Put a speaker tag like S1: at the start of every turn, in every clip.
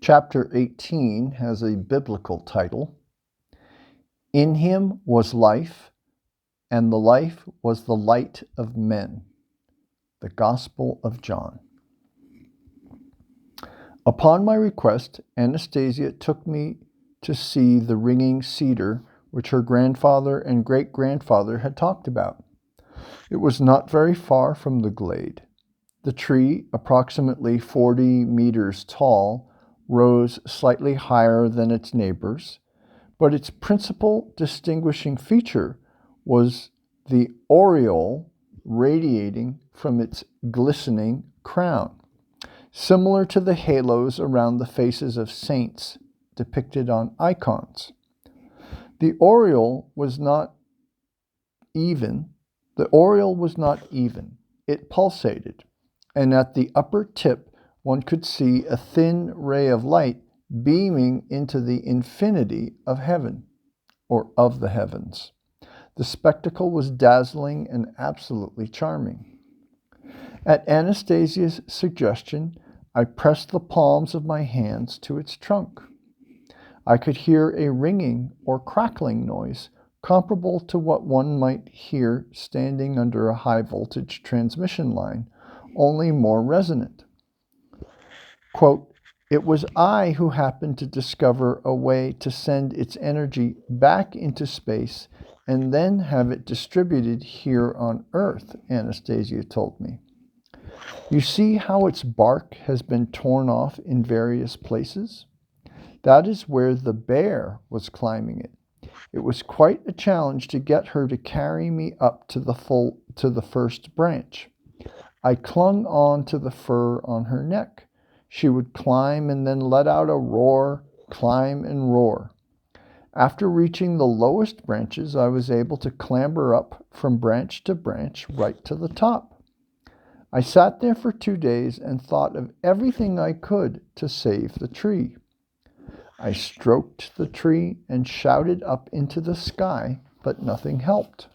S1: Chapter 18 has a biblical title. In him was life, and the life was the light of men. The Gospel of John. Upon my request, Anastasia took me to see the ringing cedar which her grandfather and great-grandfather had talked about. It was not very far from the glade. The tree, approximately 40 meters tall, rose slightly higher than its neighbors, but its principal distinguishing feature was the aureole radiating from its glistening crown, similar to the halos around the faces of saints depicted on icons. The aureole was not even. It pulsated, and at the upper tip one could see a thin ray of light beaming into the infinity of heaven, or of the heavens. The spectacle was dazzling and absolutely charming. At Anastasia's suggestion, I pressed the palms of my hands to its trunk. I could hear a ringing or crackling noise comparable to what one might hear standing under a high-voltage transmission line, only more resonant. Quote, "It was I who happened to discover a way to send its energy back into space and then have it distributed here on Earth," Anastasia told me. "You see how its bark has been torn off in various places? That is where the bear was climbing it. It was quite a challenge to get her to carry me up to the first branch. I clung on to the fur on her neck. She would climb and then let out a roar, climb and roar. After reaching the lowest branches, I was able to clamber up from branch to branch right to the top. I sat there for 2 days and thought of everything I could to save the tree. I stroked the tree and shouted up into the sky, but nothing helped."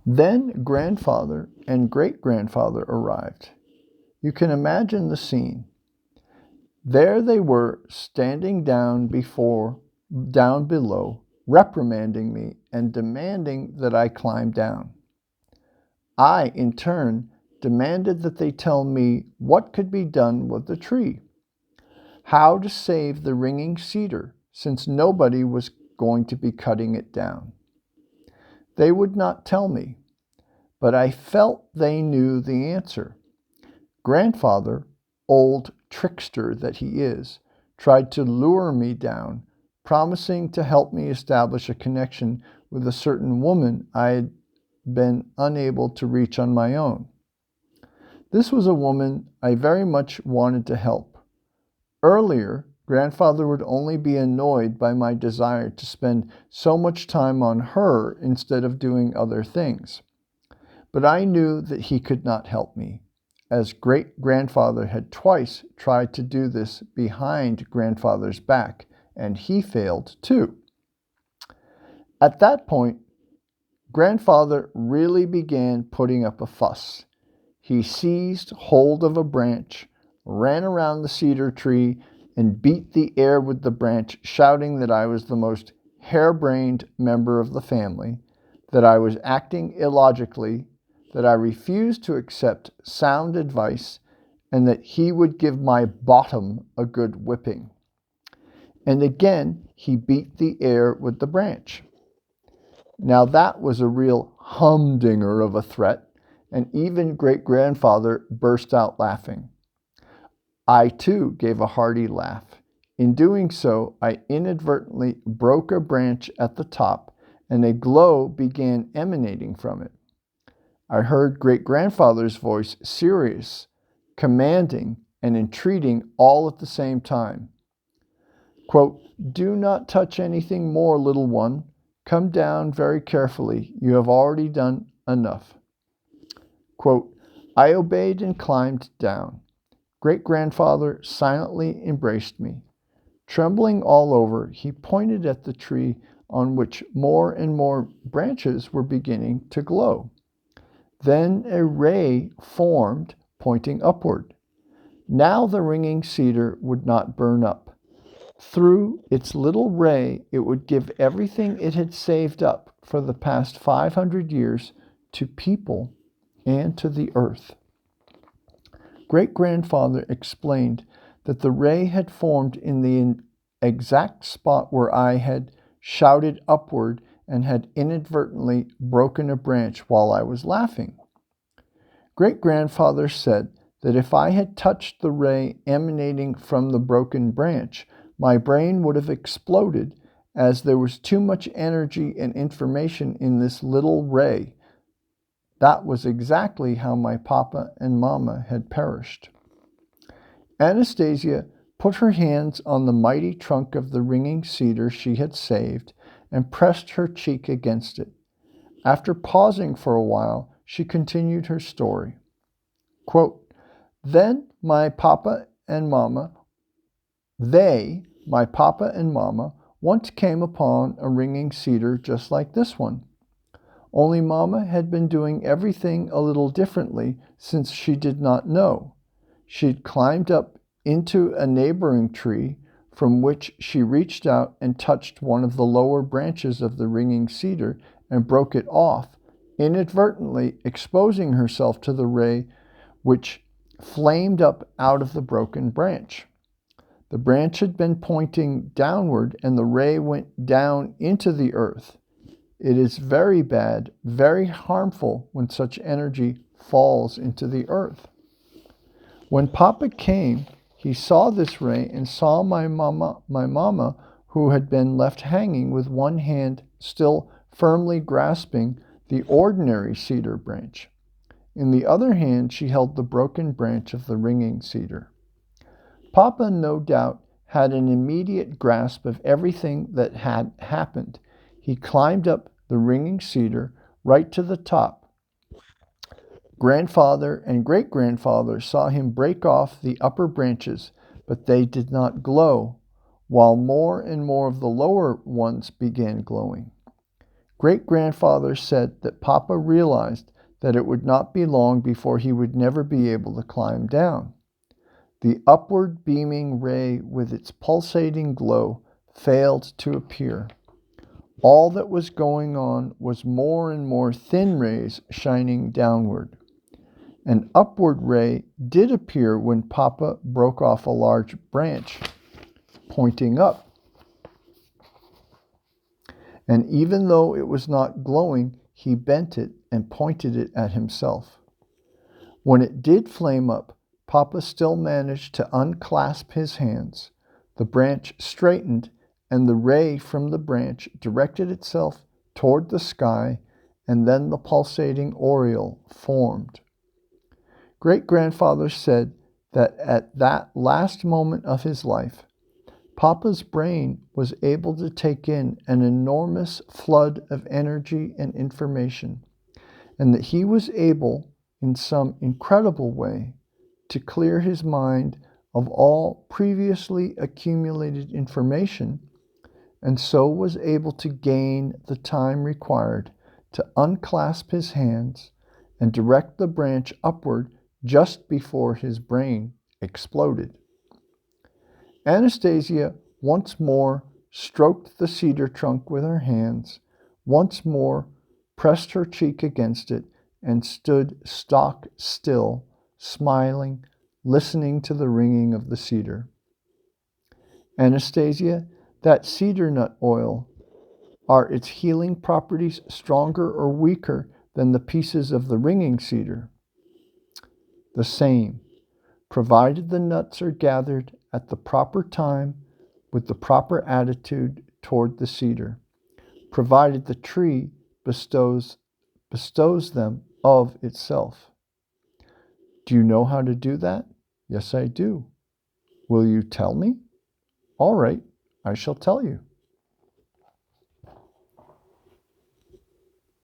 S1: Then grandfather and great-grandfather arrived. You can imagine the scene. There they were, standing down below, reprimanding me and demanding that I climb down. I, in turn, demanded that they tell me what could be done with the tree, how to save the ringing cedar, since nobody was going to be cutting it down. They would not tell me, but I felt they knew the answer. Grandfather, old trickster that he is, tried to lure me down, promising to help me establish a connection with a certain woman I had been unable to reach on my own. This was a woman I very much wanted to help. Earlier, Grandfather would only be annoyed by my desire to spend so much time on her instead of doing other things. But I knew that he could not help me, as great-grandfather had twice tried to do this behind Grandfather's back, and he failed too. At that point, Grandfather really began putting up a fuss. He seized hold of a branch, ran around the cedar tree, and beat the air with the branch, shouting that I was the most harebrained member of the family, that I was acting illogically, that I refused to accept sound advice, and that he would give my bottom a good whipping. And again, he beat the air with the branch. Now that was a real humdinger of a threat, and even great-grandfather burst out laughing. I too gave a hearty laugh. In doing so, I inadvertently broke a branch at the top, and a glow began emanating from it. I heard great-grandfather's voice, serious, commanding, and entreating all at the same time. Quote, "Do not touch anything more, little one. Come down very carefully. You have already done enough." Quote, I obeyed and climbed down. Great-grandfather silently embraced me. Trembling all over, he pointed at the tree on which more and more branches were beginning to glow. Then a ray formed pointing upward. Now the ringing cedar would not burn up. Through its little ray, it would give everything it had saved up for the past 500 years to people and to the earth. Great-grandfather explained that the ray had formed in the exact spot where I had shouted upward and had inadvertently broken a branch while I was laughing. Great-grandfather said that if I had touched the ray emanating from the broken branch, my brain would have exploded, as there was too much energy and information in this little ray. That was exactly how my papa and mama had perished. Anastasia put her hands on the mighty trunk of the ringing cedar she had saved and pressed her cheek against it. After pausing for a while, she continued her story. Quote, Then my papa and mama, once came upon a ringing cedar just like this one. Only Mama had been doing everything a little differently since she did not know. She'd climbed up into a neighboring tree, from which she reached out and touched one of the lower branches of the ringing cedar and broke it off, inadvertently exposing herself to the ray which flamed up out of the broken branch. The branch had been pointing downward, and the ray went down into the earth. It is very bad, very harmful when such energy falls into the earth. When Papa came, he saw this ray and saw my mama, who had been left hanging with one hand still firmly grasping the ordinary cedar branch. In the other hand, she held the broken branch of the ringing cedar. Papa, no doubt, had an immediate grasp of everything that had happened. He climbed up the ringing cedar right to the top. Grandfather and great-grandfather saw him break off the upper branches, but they did not glow, while more and more of the lower ones began glowing. Great-grandfather said that Papa realized that it would not be long before he would never be able to climb down. The upward beaming ray with its pulsating glow failed to appear. All that was going on was more and more thin rays shining downward. An upward ray did appear when Papa broke off a large branch, pointing up. And even though it was not glowing, he bent it and pointed it at himself. When it did flame up, Papa still managed to unclasp his hands. The branch straightened, and the ray from the branch directed itself toward the sky, and then the pulsating aureole formed. Great-grandfather said that at that last moment of his life, Papa's brain was able to take in an enormous flood of energy and information, and that he was able, in some incredible way, to clear his mind of all previously accumulated information, and so was able to gain the time required to unclasp his hands and direct the branch upward just before his brain exploded. Anastasia once more stroked the cedar trunk with her hands, once more pressed her cheek against it, and stood stock still, smiling, listening to the ringing of the cedar. Anastasia, that cedar nut oil, are its healing properties stronger or weaker than the pieces of the ringing cedar? The same, provided the nuts are gathered at the proper time with the proper attitude toward the cedar, provided the tree bestows them of itself. Do you know how to do that? Yes, I do. Will you tell me? All right, I shall tell you.